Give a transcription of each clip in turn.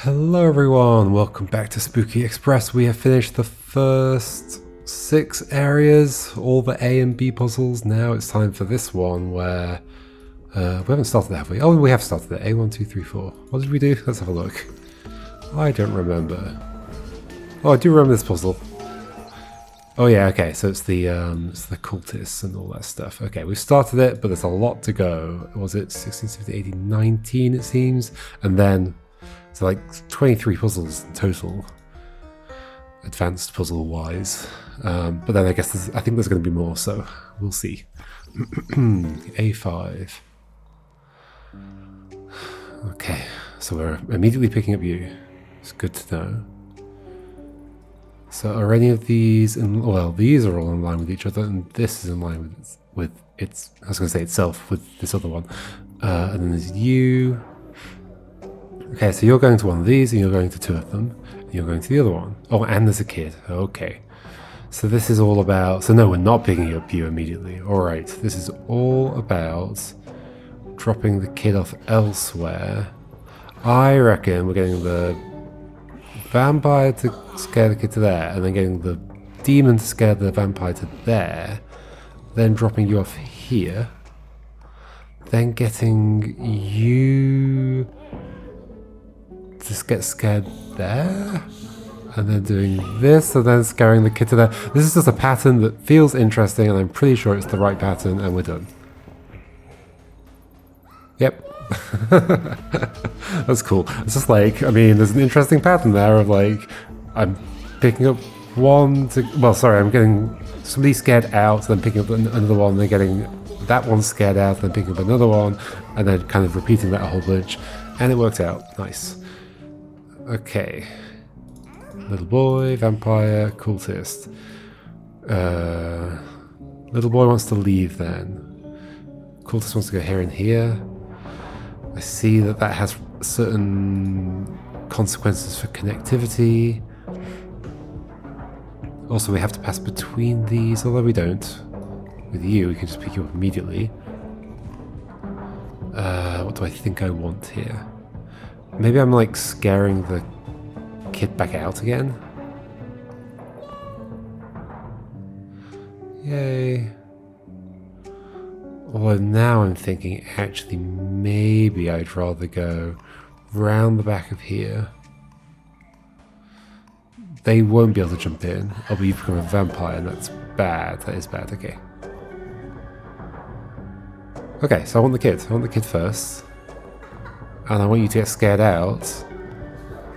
Hello everyone, welcome back to Spooky Express. We have finished the first 6 areas, all the A and B puzzles. Now it's time for this one where we haven't started it, have we? Oh, we have started it. A1, 2, 3, 4. What did we do? Let's have a look. I don't remember. Oh, I do remember this puzzle. Oh yeah, okay, so it's the cultists and all that stuff. Okay, we've started it, but there's a lot to go. Was it 16, 17, 18, 19 it seems? And then, so like 23 puzzles in total, advanced puzzle-wise. But then I guess I think there's going to be more, so we'll see. A5. Okay, so we're immediately picking up you. It's good to know. So are any of these in, well, these are all in line with each other, and this is in line with its, I was going to say itself, with this other one. And then there's you. Okay, so you're going to one of these, and you're going to 2 of them, and you're going to the other one. Oh, and there's a kid. Okay. So this is all about, so no, we're not picking up you immediately. Alright, this is all about dropping the kid off elsewhere. I reckon we're getting the vampire to scare the kid to there, and then getting the demon to scare the vampire to there, then dropping you off here, then getting you to get scared there, and then doing this, and then scaring the kid to there. This is just a pattern that feels interesting, and I'm pretty sure it's the right pattern, and we're done. Yep. That's cool. It's just like, I mean, there's an interesting pattern there of like, I'm picking up one to, well, sorry, I'm getting somebody scared out, then picking up another one, then getting that one scared out, then picking up another one, and then kind of repeating that a whole bunch, and it worked out. Nice. Okay. Little boy, vampire, cultist. Little boy wants to leave then. Cultist wants to go here and here. I see that that has certain consequences for connectivity. Also, we have to pass between these, although we don't. With you, we can just pick you up immediately. What do I think I want here? Maybe I'm like scaring the kid back out again. Yay. Although now I'm thinking, actually, maybe I'd rather go round the back of here. They won't be able to jump in. Oh, but you've become a vampire, and that's bad. That is bad, okay. Okay, so I want the kid. I want the kid first. And I want you to get scared out.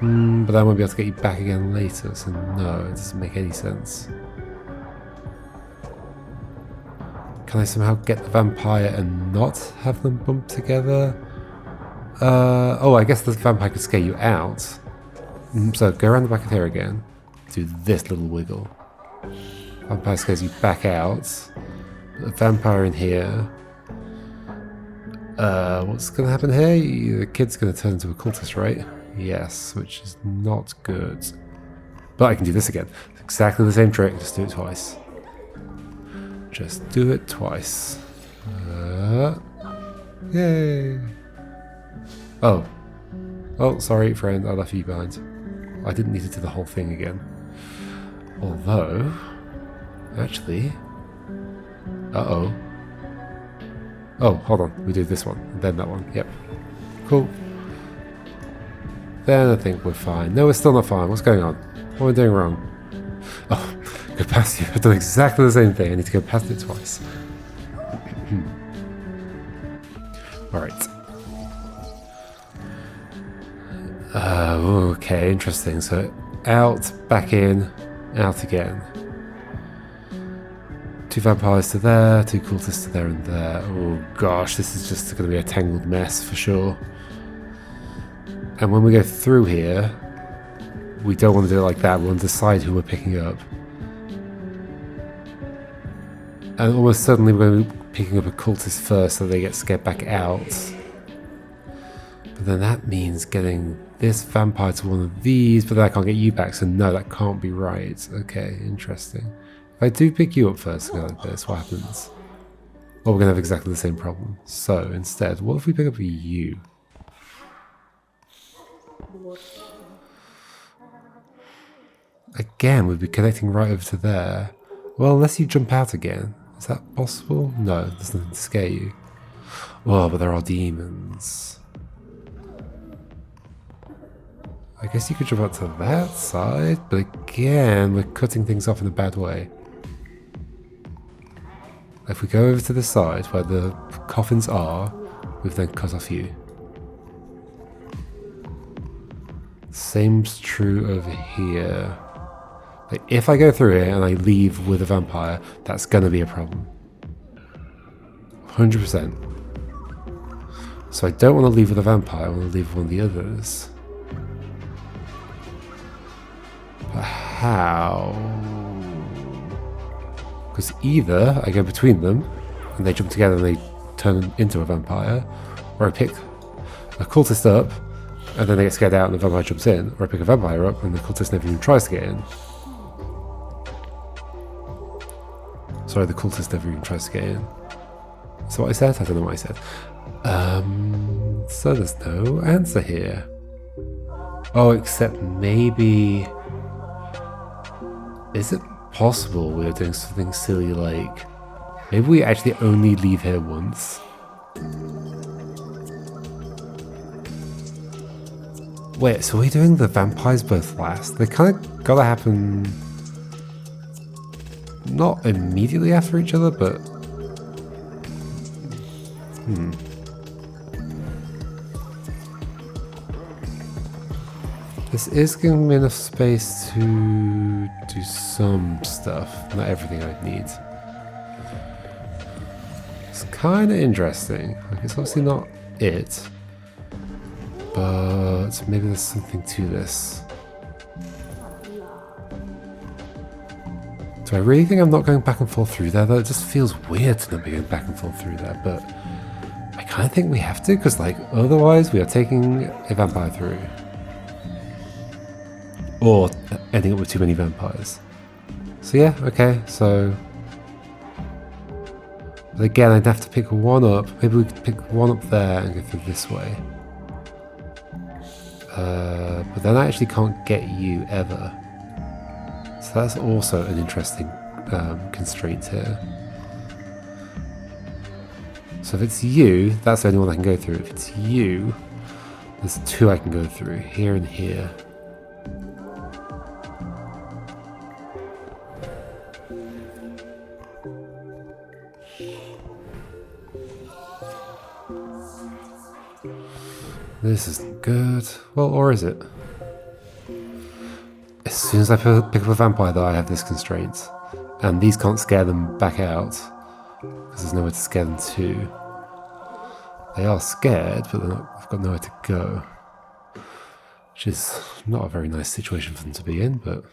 But I won't be able to get you back again later, so no, it doesn't make any sense. Can I somehow get the vampire and not have them bump together? Oh, I guess the vampire could scare you out. So go around the back of here again. Do this little wiggle. Vampire scares you back out. Put the vampire in here. What's going to happen here? The kid's going to turn into a cultist, right? Yes, which is not good. But I can do this again. Exactly the same trick, just do it twice. Just do it twice. Yay! Oh. Oh, sorry, friend, I left you behind. I didn't need to do the whole thing again. Although, actually... Uh-oh. Oh, hold on. We did this one, and then that one. Yep. Cool. Then I think we're fine. No, we're still not fine. What's going on? What am I doing wrong? Oh, go past you. I've done exactly the same thing. I need to go past it twice. Alright. Okay, interesting. So, out, back in, out again. 2 vampires to there, 2 cultists to there and there. Oh gosh, this is just going to be a tangled mess for sure. And when we go through here, we don't want to do it like that. We want to decide who we're picking up. And almost certainly we're going to be picking up a cultist first so they get scared back out. But then that means getting this vampire to one of these, but then I can't get you back, so no, that can't be right. Okay, interesting. If I do pick you up first and go like this, what happens? Well, we're going to have exactly the same problem. So instead, what if we pick up you? Again, we'd be connecting right over to there. Well, unless you jump out again. Is that possible? No, there's nothing to scare you. Oh, but there are demons. I guess you could jump out to that side, but again, we're cutting things off in a bad way. If we go over to the side where the coffins are, we've then cut off you. Same's true over here. Like, if I go through here and I leave with a vampire, that's gonna be a problem. 100%. So I don't want to leave with a vampire, I want to leave with one of the others. But how? Because either I go between them and they jump together and they turn into a vampire, or I pick a cultist up and then they get scared out and the vampire jumps in, or I pick a vampire up and the cultist never even tries to get in. Sorry, the cultist never even tries to get in. Is that what I said? I don't know what I said. So there's no answer here. Oh, except maybe... Is it possible we're doing something silly like... Maybe we actually only leave here once? Wait, so we're doing the vampires both last? They kind of gotta happen... Not immediately after each other, but... This is giving me enough space to do some stuff, not everything I'd need. It's kind of interesting. Like, it's obviously not it, but maybe there's something to this. Do I really think I'm not going back and forth through there, though? It just feels weird to not be going back and forth through there, but I kind of think we have to, because like otherwise we are taking a vampire through. Or ending up with too many vampires. So yeah, okay, so... But again, I'd have to pick one up. Maybe we could pick one up there and go through this way. But then I actually can't get you ever. So that's also an interesting constraint here. So if it's you, that's the only one I can go through. If it's you, there's two I can go through, here and here. This isn't good. Well, or is it? As soon as I pick up a vampire, though, I have this constraint. And these can't scare them back out, because there's nowhere to scare them to. They are scared, but they've got nowhere to go. Which is not a very nice situation for them to be in, but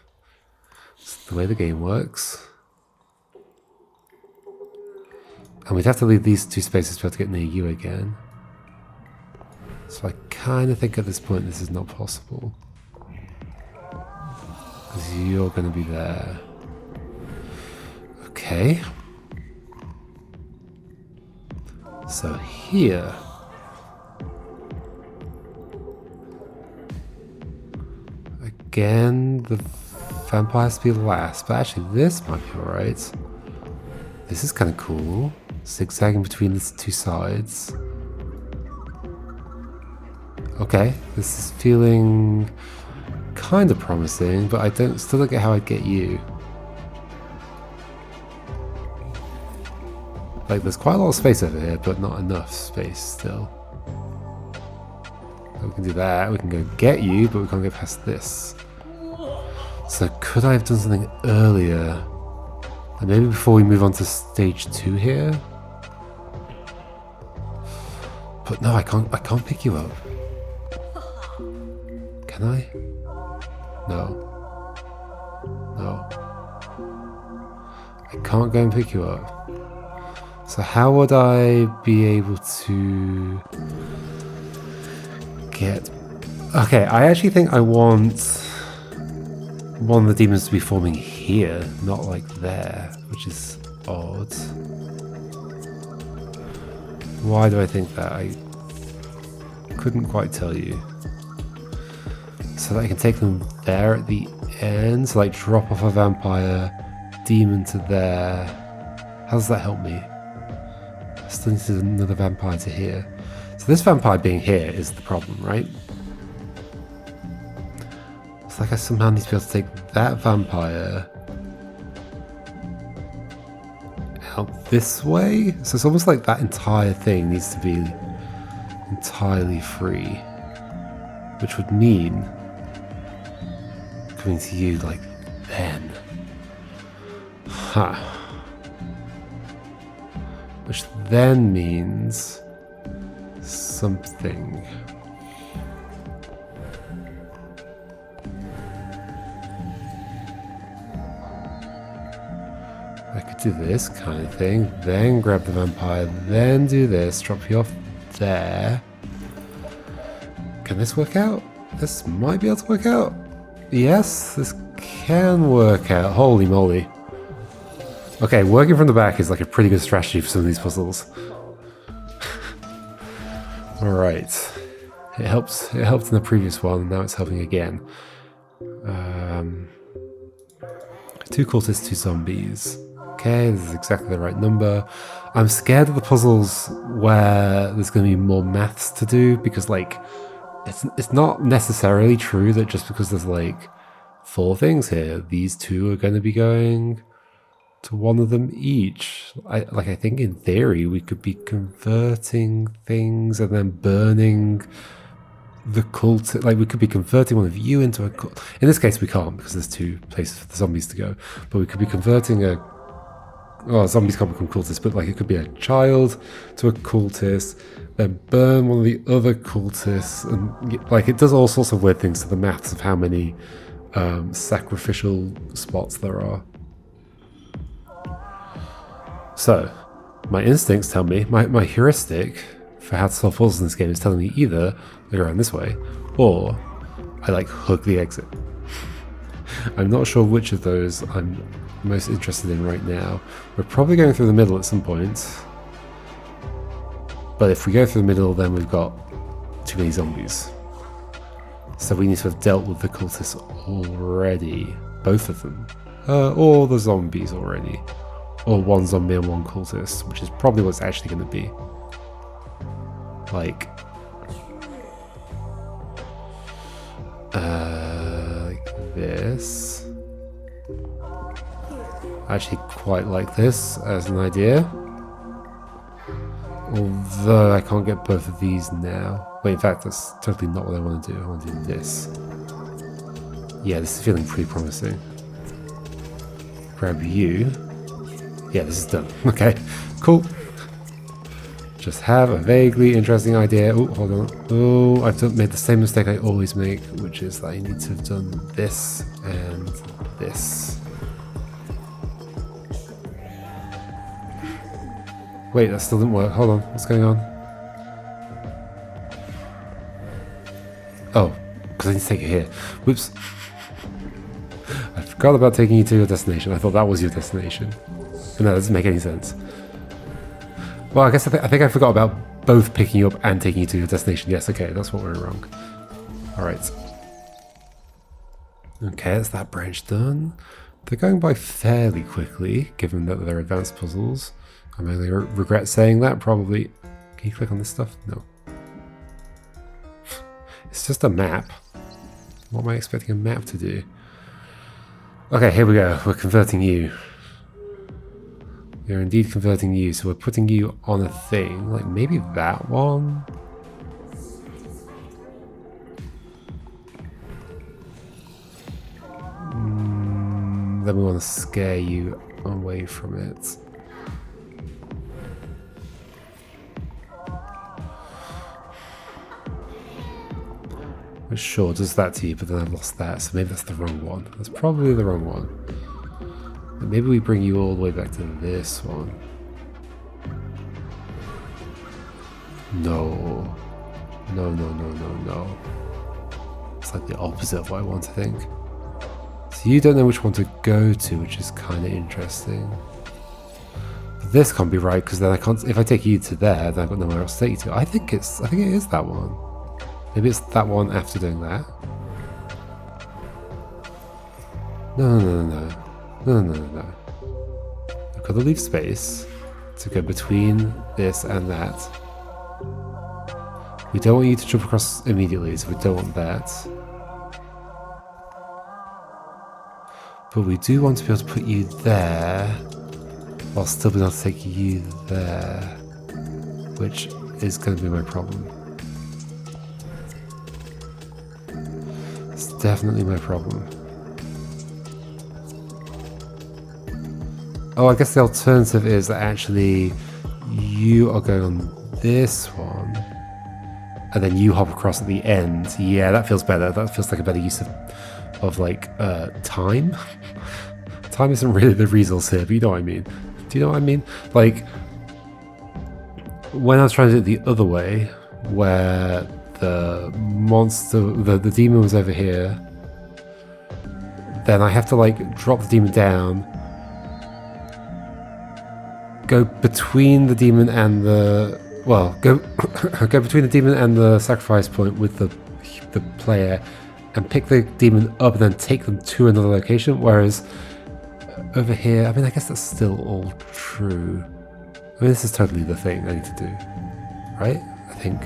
it's the way the game works. And we'd have to leave these two spaces to be able to get near you again. So I kind of think at this point this is not possible. Because you're going to be there. Okay. So here. Again, the vampire has to be last, but actually this might be alright. This is kind of cool. Zigzagging between the two sides. Okay, this is feeling kind of promising, but I still don't get how I'd get you. Like, there's quite a lot of space over here, but not enough space still. We can do that, we can go get you, but we can't get past this. So could I have done something earlier? And maybe before we move on to stage 2 here? But no, I can't pick you up. Can I? No. No. I can't go and pick you up. So how would I be able to get... Okay, I actually think I want one of the demons to be forming here, not like there, which is odd. Why do I think that? I couldn't quite tell you. so that I can take them there at the end. So like drop off a vampire, demon to there. How does that help me? I still need another vampire to here. So this vampire being here is the problem, right? It's like I somehow need to be able to take that vampire out this way. So it's almost like that entire thing needs to be entirely free, which would mean coming to you like then. Huh. Which then means something. I could do this kind of thing, then grab the vampire, then do this, drop you off there. Can this work out? This might be able to work out. Yes, this can work out. Holy moly. Okay, working from the back is like a pretty good strategy for some of these puzzles. Alright. It helped in the previous one, and now it's helping again. 2 cultists, 2 zombies. Okay, this is exactly the right number. I'm scared of the puzzles where there's going to be more maths to do, because like it's not necessarily true that just because there's like 4 things here, these 2 are going to be going to one of them each. I think in theory we could be converting things and then burning the cult. Like we could be converting one of you into a cult. In this case we can't because there's 2 places for the zombies to go. But we could be converting zombies can't become cultists, but like it could be a child to a cultist, then burn one of the other cultists, and like it does all sorts of weird things to the maths of how many sacrificial spots there are. So, my instincts tell me, my heuristic for how to solve puzzles in this game is telling me either I go around this way, or I like hug the exit. I'm not sure which of those I'm most interested in right now. We're probably going through the middle at some point. But if we go through the middle, then we've got too many zombies. So we need to have dealt with the cultists already. Both of them. Or the zombies already. Or 1 zombie and 1 cultist, which is probably what's actually going to be. Like this. I actually quite like this as an idea. Although I can't get both of these now. Wait, in fact, that's totally not what I want to do. I want to do this. Yeah, this is feeling pretty promising. Grab you. Yeah, this is done. Okay, cool. Just have a vaguely interesting idea. Oh, hold on. Oh, I've made the same mistake I always make, which is that I need to have done this and this. Wait, that still didn't work. Hold on, what's going on? Oh, because I need to take it here. Whoops. I forgot about taking you to your destination. I thought that was your destination. But no, that doesn't make any sense. Well, I guess I think I forgot about both picking you up and taking you to your destination. Yes, okay, that's what we're wrong. Alright. Okay, that's that branch done. They're going by fairly quickly, given that they're advanced puzzles. I mainly regret saying that, probably. Can you click on this stuff? No. It's just a map. What am I expecting a map to do? Okay, here we go. We're converting you. We're indeed converting you, so we're putting you on a thing. Like, maybe that one? Then we want to scare you away from it. Which sure does that to you, but then I've lost that, so maybe that's the wrong one. That's probably the wrong one. But maybe we bring you all the way back to this one. No. No, no, no, no, no. It's like the opposite of what I want to think. So you don't know which one to go to, which is kind of interesting. But this can't be right, because then I can't. If I take you to there, then I've got nowhere else to take you to. I think it is that one. Maybe it's that one after doing that. No, no, no, no. No, no, no, no. I've got to leave space to go between this and that. We don't want you to jump across immediately, so we don't want that. But we do want to be able to put you there, while still being able to take you there, which is going to be my problem. It's definitely my problem. Oh, I guess the alternative is that actually you are going on this one, and then you hop across at the end. Yeah, that feels better. That feels like a better use of like time. Time isn't really the resource here, but you know what I mean. Do you know what I mean? Like when I was trying to do it the other way, where the monster, the demon was over here, then I have to like drop the demon down, go between the demon and the go between the demon and the sacrifice point with the player, and pick the demon up and then take them to another location. Whereas over here, I mean, I guess that's still all true. I mean, this is totally the thing I need to do, right? I think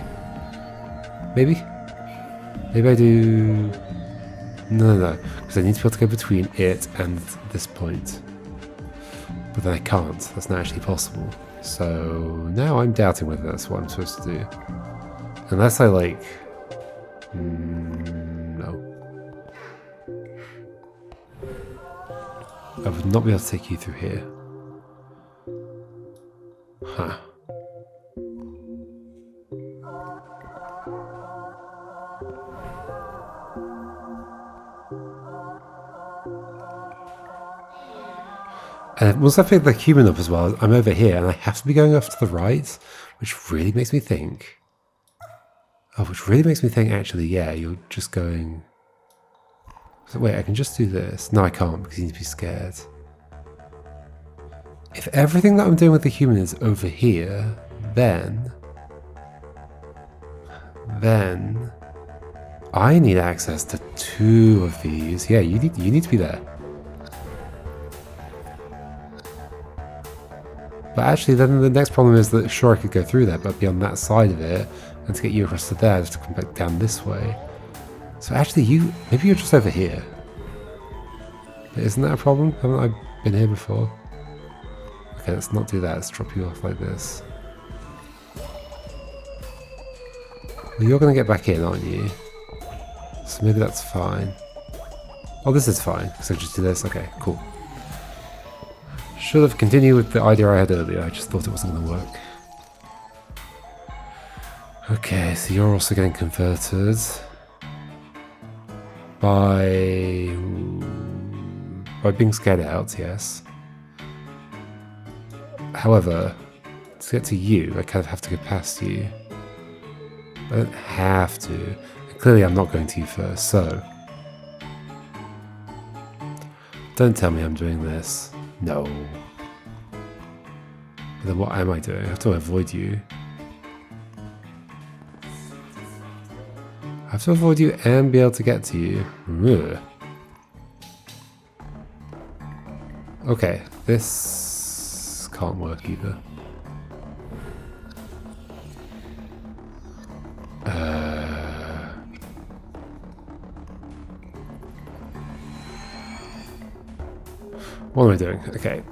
maybe I do. No, because I need to be able to go between it and this point. But then I can't. That's not actually possible. So now I'm doubting whether that's what I'm supposed to do. Unless I like... no. I would not be able to take you through here. Huh. And once I pick the human up as well, I'm over here and I have to be going off to the right, which really makes me think. Oh, which really makes me think, actually, yeah, you're just going... So wait, I can just do this. No, I can't, because you need to be scared. If everything that I'm doing with the human is over here, then I need access to 2 of these. Yeah, you need to be there. But actually, then the next problem is that sure, I could go through there, but be on that side of it, and to get you across to there, I have to come back down this way. So actually, maybe you're just over here. But isn't that a problem? Haven't I been here before? Okay, let's not do that. Let's drop you off like this. Well, you're going to get back in, aren't you? So maybe that's fine. Oh, this is fine, because I just do this. Okay, cool. Should have continued with the idea I had earlier. I just thought it wasn't going to work. Okay, so you're also getting converted by being scared out, yes. However, to get to you, I kind of have to go past you. I don't have to. And clearly I'm not going to you first, so... Don't tell me I'm doing this. No. But then what am I doing? I have to avoid you. I have to avoid you and be able to get to you. Ugh. Okay, this can't work either. What am I doing? Okay.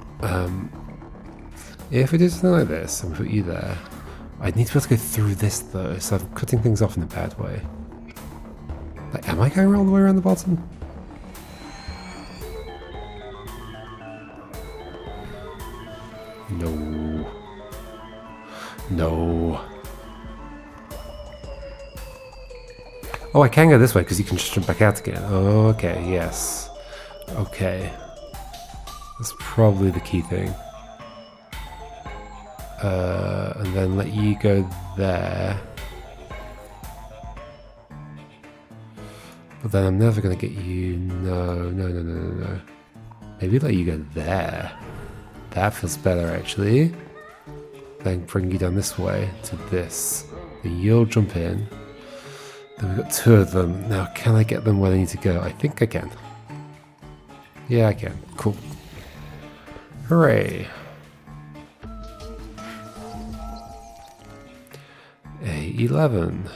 If we do something like this and put you there, I need to be able to go through this though, so I'm cutting things off in a bad way. Like, am I going all the way around the bottom? No. No. Oh, I can go this way because you can just jump back out again. Oh, okay, yes. Okay. That's probably the key thing. And then let you go there. But then I'm never going to get you... No. Maybe let you go there. That feels better, actually. Then bring you down this way to this. Then you'll jump in. Then we've got 2 of them. Now, can I get them where they need to go? I think I can. Yeah, I can. Cool. Hooray. A11.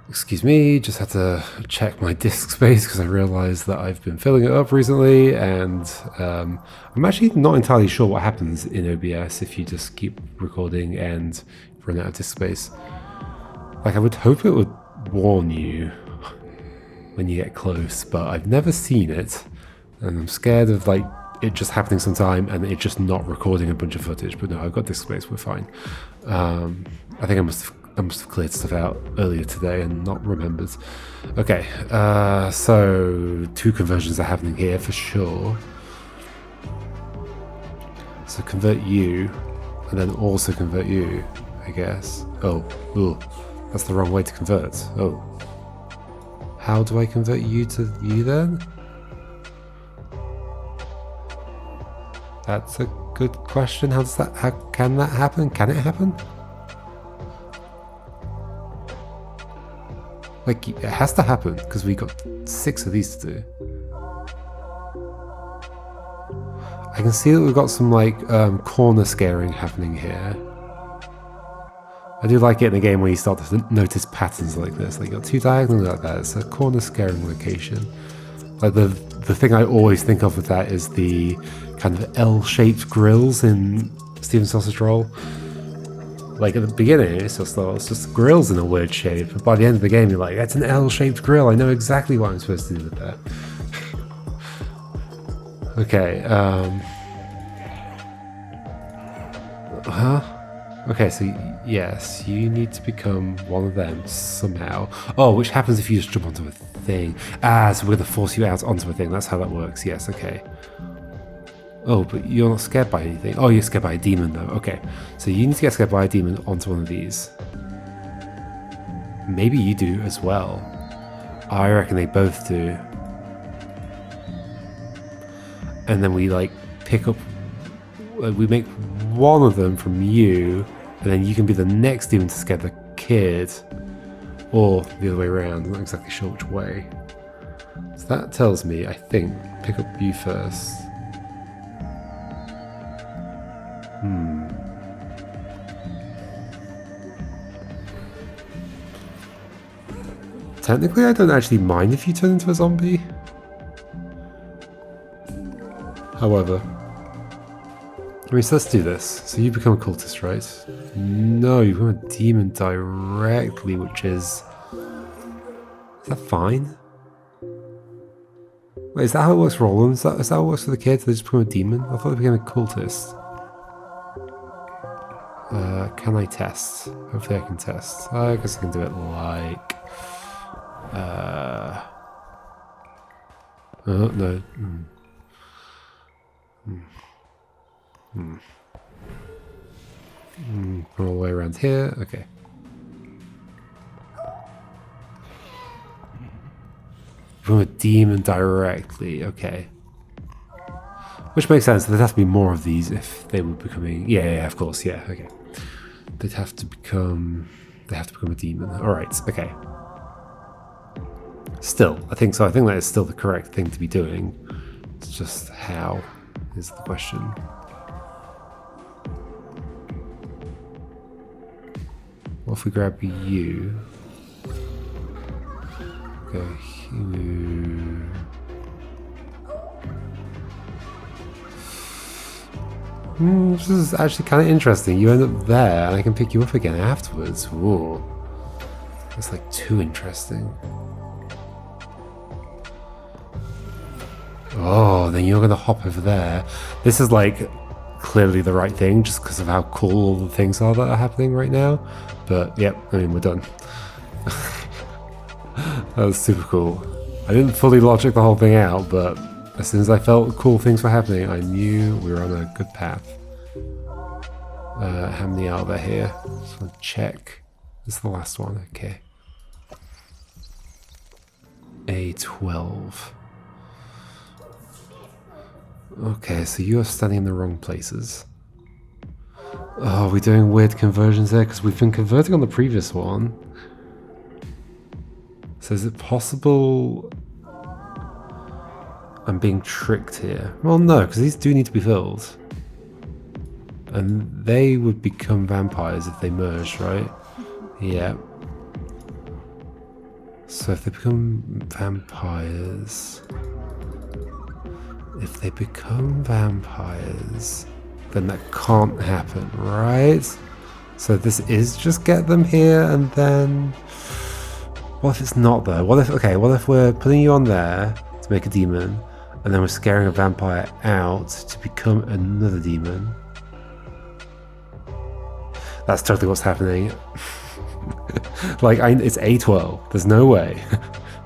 Excuse me, just had to check my disk space because I realized that I've been filling it up recently, and I'm actually not entirely sure what happens in OBS if you just keep recording and run out of disk space. Like, I would hope it would warn you when you get close, but I've never seen it, and I'm scared of like it just happening sometime and it just not recording a bunch of footage. But no, I've got disk space, we're fine. I think I must have cleared stuff out earlier today and not remembered. Okay, so 2 conversions are happening here for sure. So convert you, and then also convert you, I guess. Oh, ooh, that's the wrong way to convert. Oh. How do I convert you to you then? That's a good question. How can that happen? Can it happen? Like, it has to happen because we got 6 of these to do. I can see that we've got some like corner scaring happening here. I do like it in a game where you start to notice patterns like this. Like, you've got 2 diagonals like that. It's a corner scaring location. Like, the thing I always think of with that is the kind of L-shaped grills in Steven Sausage Roll. Like, at the beginning, it's just grills in a weird shape. But by the end of the game, you're like, that's an L-shaped grill. I know exactly what I'm supposed to do with that. Okay, Okay, so yes, you need to become one of them somehow. Oh, which happens if you just jump onto a thing. Ah, so we're going to force you out onto a thing. That's how that works. Yes, okay. Oh, but you're not scared by anything. Oh, you're scared by a demon, though. Okay, so you need to get scared by a demon onto one of these. Maybe you do as well. I reckon they both do. And then we, like, pick up... we make one of them from you, and then you can be the next demon to scare the kid. Or the other way around. I'm not exactly sure which way. So that tells me, I think, pick up you first. Technically, I don't actually mind if you turn into a zombie. However, I mean, so let's do this. So you become a cultist, right? No, you become a demon directly, which is... Is that fine? Wait, is that how it works for all of them? Is that how it works for the kids? They just become a demon? I thought they became a cultist. Can I test? Hopefully I can test. I guess I can do it like... oh, no. All the way around here. Okay. From a demon directly. Okay. Which makes sense. There'd have to be more of these if they were becoming... Yeah, of course. Yeah, okay. They'd have to become... They have to become a demon. Alright, okay. Still, I think so. I think that is still the correct thing to be doing. It's just how is the question. What if we grab you? Go here. This is actually kind of interesting. You end up there, and I can pick you up again afterwards. Whoa. That's like too interesting. Oh, then you're going to hop over there. This is like clearly the right thing just because of how cool all the things are that are happening right now. But yep, I mean, we're done. That was super cool. I didn't fully logic the whole thing out, but as soon as I felt cool things were happening, I knew we were on a good path. How many are there here? Just want to check. This is the last one, okay. A12. Okay, so you are standing in the wrong places. Oh, we're doing weird conversions there because we've been converting on the previous one. So is it possible... I'm being tricked here. Well, no, because these do need to be filled. And they would become vampires if they merged, right? Yeah. So if they become vampires... If they become vampires, then that can't happen, right? So this is just get them here and then... What if it's not though? What if we're putting you on there to make a demon, and then we're scaring a vampire out to become another demon? That's totally what's happening. Like, it's A12. There's no way.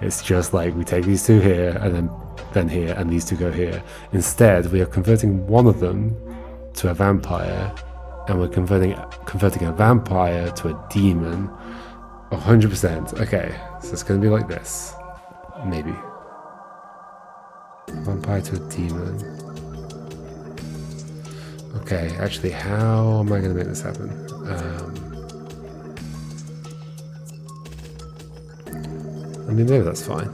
It's just like we take these two here, and then here, and these two go here. Instead, we are converting one of them to a vampire, and we're converting a vampire to a demon. 100%. Okay, so it's going to be like this. Maybe. Vampire to a demon. Okay, actually, how am I going to make this happen? I mean, maybe that's fine.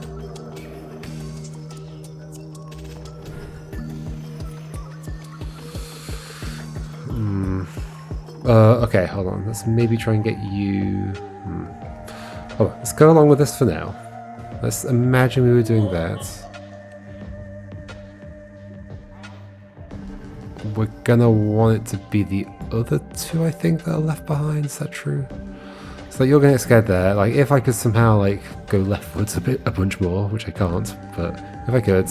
Okay, hold on. Let's maybe try and get you... Hold on, let's go along with this for now. Let's imagine we were doing that. We're gonna want it to be the other two, I think, that are left behind. Is that true? So you're gonna get scared there. Like, if I could somehow, like, go leftwards a bunch more, which I can't, but if I could,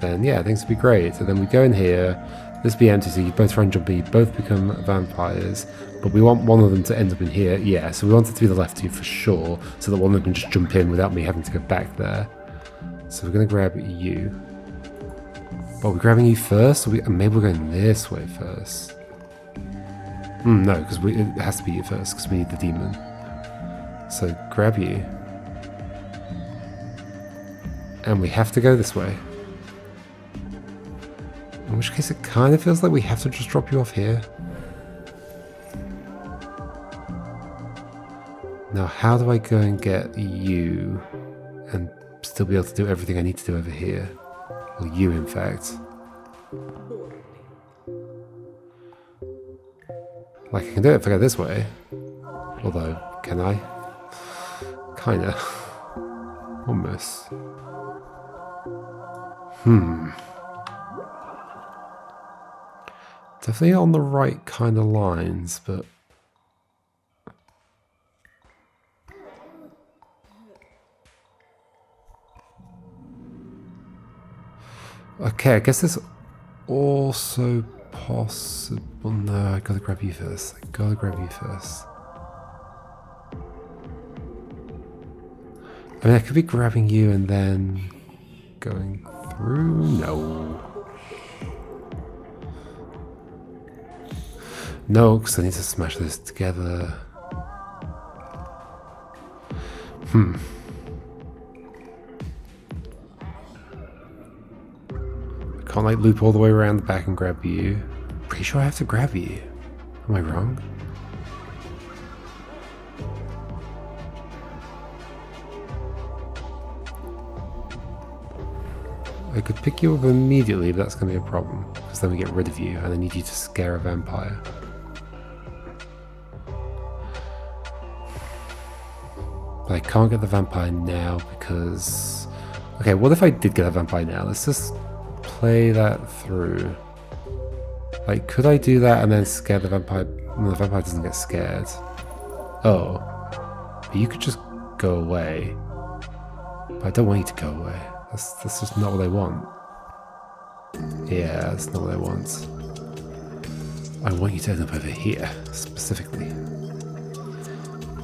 then yeah, things would be great. And then we go in here, this be empty, so you both try and jump in, you both become vampires, but we want one of them to end up in here. Yeah, so we want it to be the left two for sure, so that one of them can just jump in without me having to go back there. So we're gonna grab you. But we're grabbing you first, or maybe we're going this way first. No, because it has to be you first, because we need the demon. So grab you. And we have to go this way. In which case it kind of feels like we have to just drop you off here. Now how do I go and get you and still be able to do everything I need to do over here? Well, you in fact. Like, I can do it if I go this way. Although, can I? Kinda. Almost. Definitely on the right kind of lines, but... Okay, I guess there's also possible... No, I gotta grab you first. I mean, I could be grabbing you and then going through? No. No, because I need to smash this together. I can't like loop all the way around the back and grab you. Pretty sure I have to grab you. Am I wrong? I could pick you up immediately, but that's going to be a problem, because then we get rid of you, and I need you to scare a vampire. But I can't get the vampire now because... Okay, what if I did get a vampire now? Let's just play that through. Like, could I do that and then scare the vampire? No, the vampire doesn't get scared. Oh. But you could just go away. But I don't want you to go away. That's just not what I want. Yeah, that's not what I want. I want you to end up over here, specifically.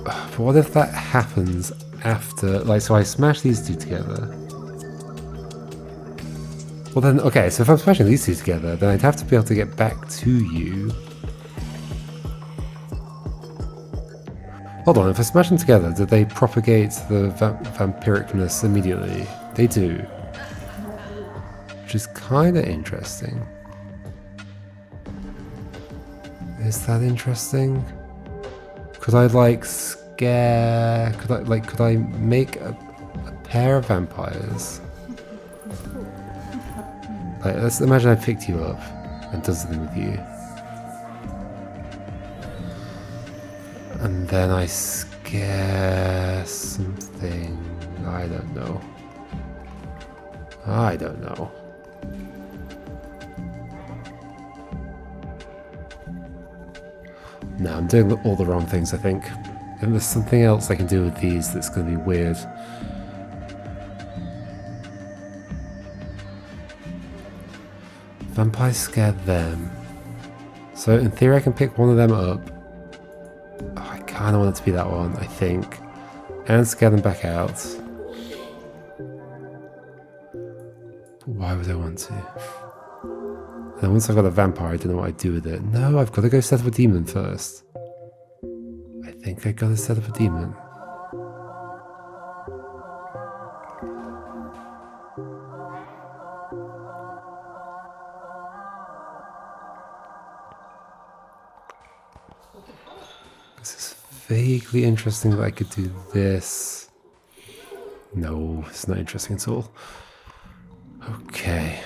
But what if that happens after... Like, so I smash these two together. Well then, okay, so if I'm smashing these two together, then I'd have to be able to get back to you. Hold on, if I smash them together, do they propagate the vampiricness immediately? They do. Which is kind of interesting. Is that interesting? Could I like scare... Could I make a pair of vampires? Like, let's imagine I picked you up and done something with you. And then I scare something. I don't know. I don't know. No, I'm doing all the wrong things, I think. And there's something else I can do with these that's going to be weird. Vampires scare them. So in theory I can pick one of them up. Oh, I kind of want it to be that one, I think. And scare them back out. But why would I want to? And once I've got a vampire, I don't know what I do with it. No, I've got to go set up a demon first. I think I gotta set up a demon. This is vaguely interesting that I could do this. No, it's not interesting at all. Okay.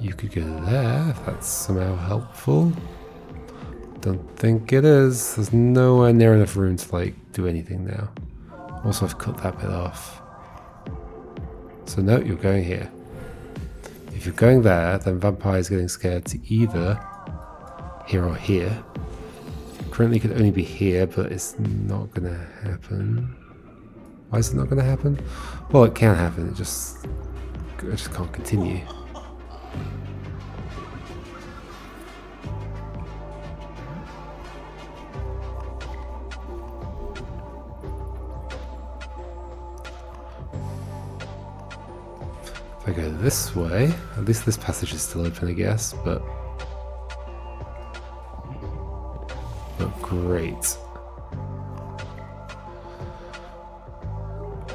You could go there if that's somehow helpful. Don't think it is. There's nowhere near enough room to like do anything now. Also, I've cut that bit off. So no, you're going here. If you're going there, then Vampire's getting scared to either here or here. Currently could only be here, but it's not gonna happen. Why is it not gonna happen? Well, it can happen, I just can't continue. If I go this way, at least this passage is still open, I guess, but great.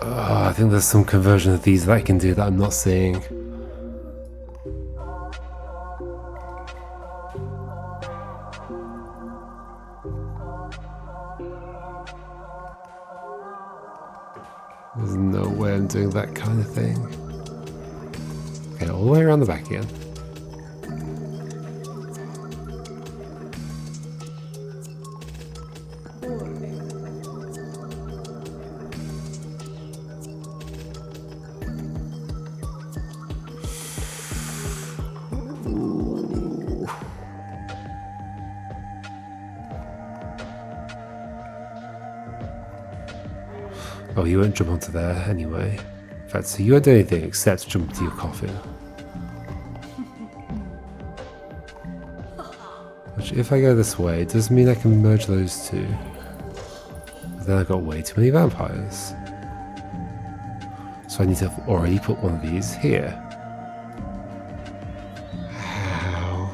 Oh, I think there's some conversion of these that I can do that I'm not seeing. There's no way I'm doing that kind of thing. Okay, all the way around the back again. Oh, you won't jump onto there anyway. In fact, so you won't do anything except jump into your coffin. Which, if I go this way, it does mean I can merge those two. But then I've got way too many vampires. So I need to have already put one of these here. How?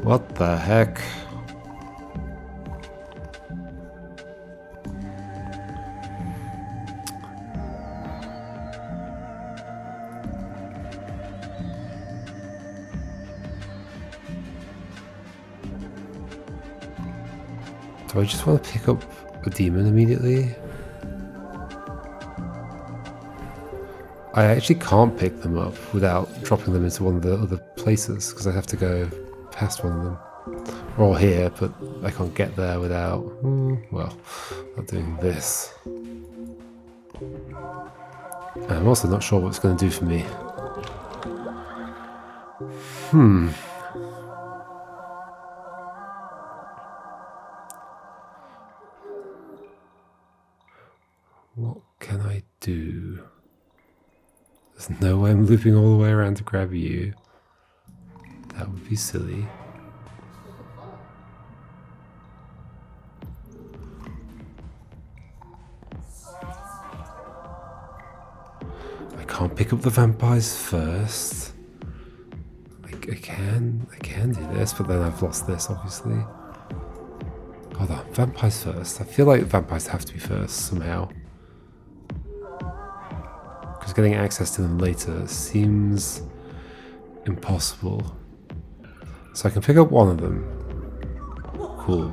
What the heck? Do I just want to pick up a demon immediately? I actually can't pick them up without dropping them into one of the other places because I have to go past one of them. We're all here, but I can't get there without, well, not doing this. I'm also not sure what it's going to do for me. What can I do? There's no way I'm looping all the way around to grab you. That would be silly. I can't pick up the vampires first. I can do this, but then I've lost this, obviously. Hold on, vampires first. I feel like vampires have to be first somehow. Because getting access to them later seems impossible. So I can pick up one of them. Cool.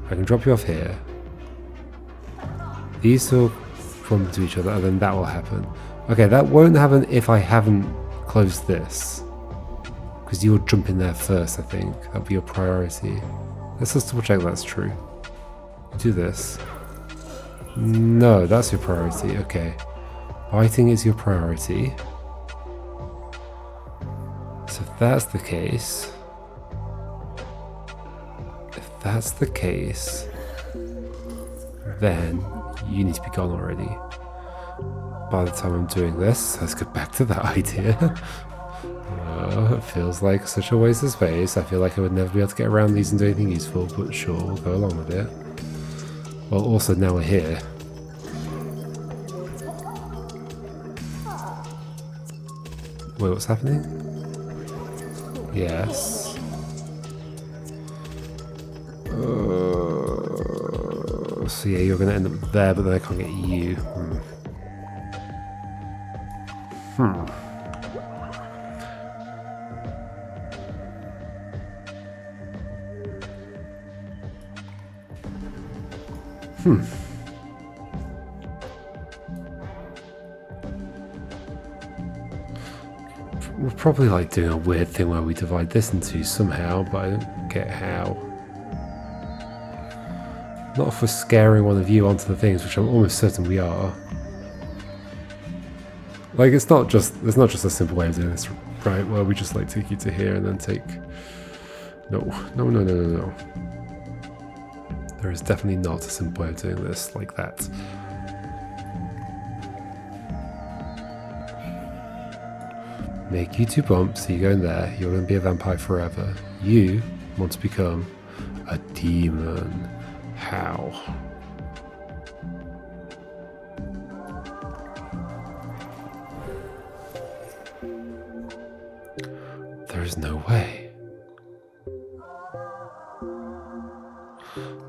I can drop you off here. These two bump into each other, and then that will happen. Okay, that won't happen if I haven't closed this. Because you'll jump in there first, I think. That'll be your priority. Let's just double check that's true. Do this. No, that's your priority. Okay. Biting is your priority. So if that's the case... then you need to be gone already. By the time I'm doing this, let's get back to that idea. It feels like such a waste of space. I feel like I would never be able to get around these and do anything useful, but sure, we'll go along with it. Well, also now we're here. Wait, what's happening? Yes. So yeah, you're gonna end up there, but then I can't get you. We're probably like doing a weird thing where we divide this in two somehow, but I don't get how. Not if we're scaring one of you onto the things, which I'm almost certain we are. Like, it's not just a simple way of doing this, right? Where we just like take you to here and then take... No. There is definitely not a simple way of doing this like that. Make you two bump, so you go in there, you're going to be a vampire forever. You want to become a demon. How? There is no way.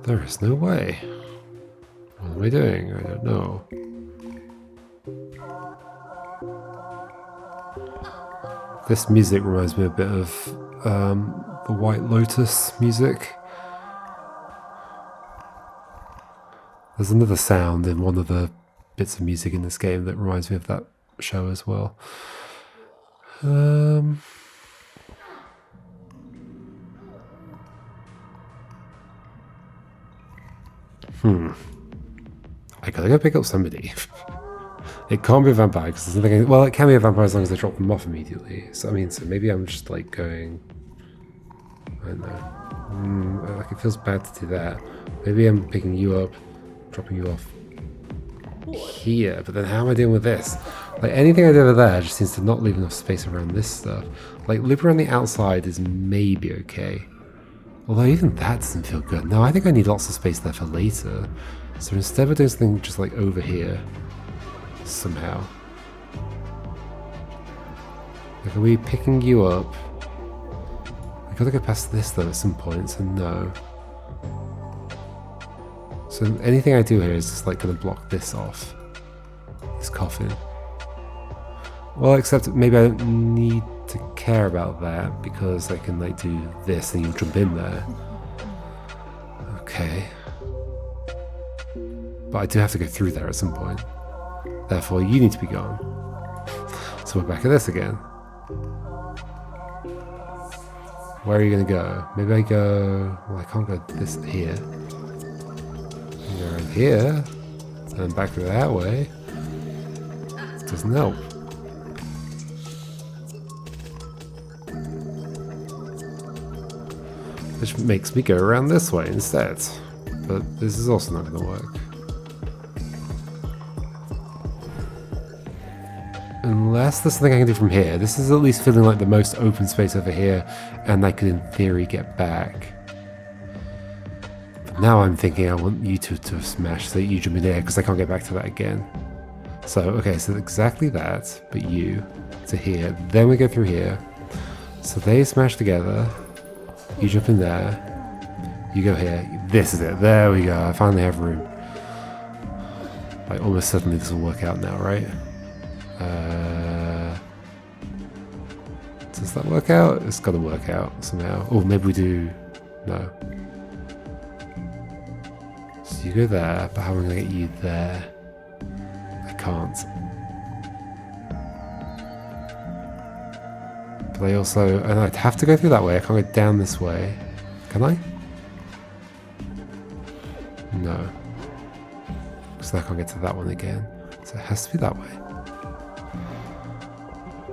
There is no way. What am I doing? I don't know. This music reminds me a bit of the White Lotus music. There's another sound in one of the bits of music in this game that reminds me of that show as well. I gotta go pick up somebody. It can't be a vampire because there's nothing. Well, it can be a vampire as long as I drop them off immediately. So I mean, so maybe I'm just like going. I don't know. Like it feels bad to do that. Maybe I'm picking you up, dropping you off here. But then how am I dealing with this? Like anything I do over there just seems to not leave enough space around this stuff. Like loop around the outside is maybe okay. Although even that doesn't feel good. No, I think I need lots of space there for later. So instead of doing something just like over here, somehow. Like, are we picking you up? I gotta go past this though at some point, so no. So anything I do here is just like gonna block this off. This coffin. Well, except maybe I don't need to care about that because I can like do this and you jump in there. Okay. But I do have to go through there at some point. Therefore, you need to be gone. So we're back at this again. Where are you going to go? Maybe I go... Well, I can't go this here. I can go around here. And then back that way. It doesn't help. Which makes me go around this way instead. But this is also not going to work. Unless there's something I can do from here. This is at least feeling like the most open space over here, and I could in theory get back. But now I'm thinking I want you to smash so that you jump in there, because I can't get back to that again. So, okay, so exactly that, but you to here. Then we go through here. So they smash together. You jump in there. You go here. This is it. There we go. I finally have room. Like, almost certainly this will work out now, right? Does that work out? It's got to work out somehow. Or maybe we do... No. So you go there, but how am I going to get you there? I can't. But I also... And I'd have to go through that way. I can't go down this way. Can I? No. So I can't get to that one again. So it has to be that way.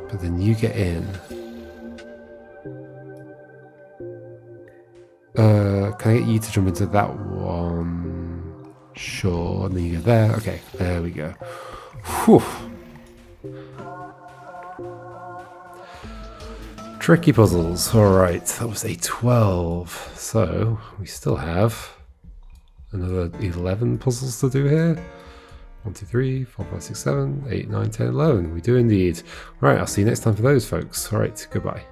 But then you get in. Can I get you to jump into that one? Sure. And then you go there. Okay, there we go. Whew. Tricky puzzles. Alright, that was a 12. So, we still have another 11 puzzles to do here. 1, 2, 3, 4, 5, 6, 7, 8, 9, 10, 11. We do indeed. Right, I'll see you next time for those, folks. Alright, goodbye.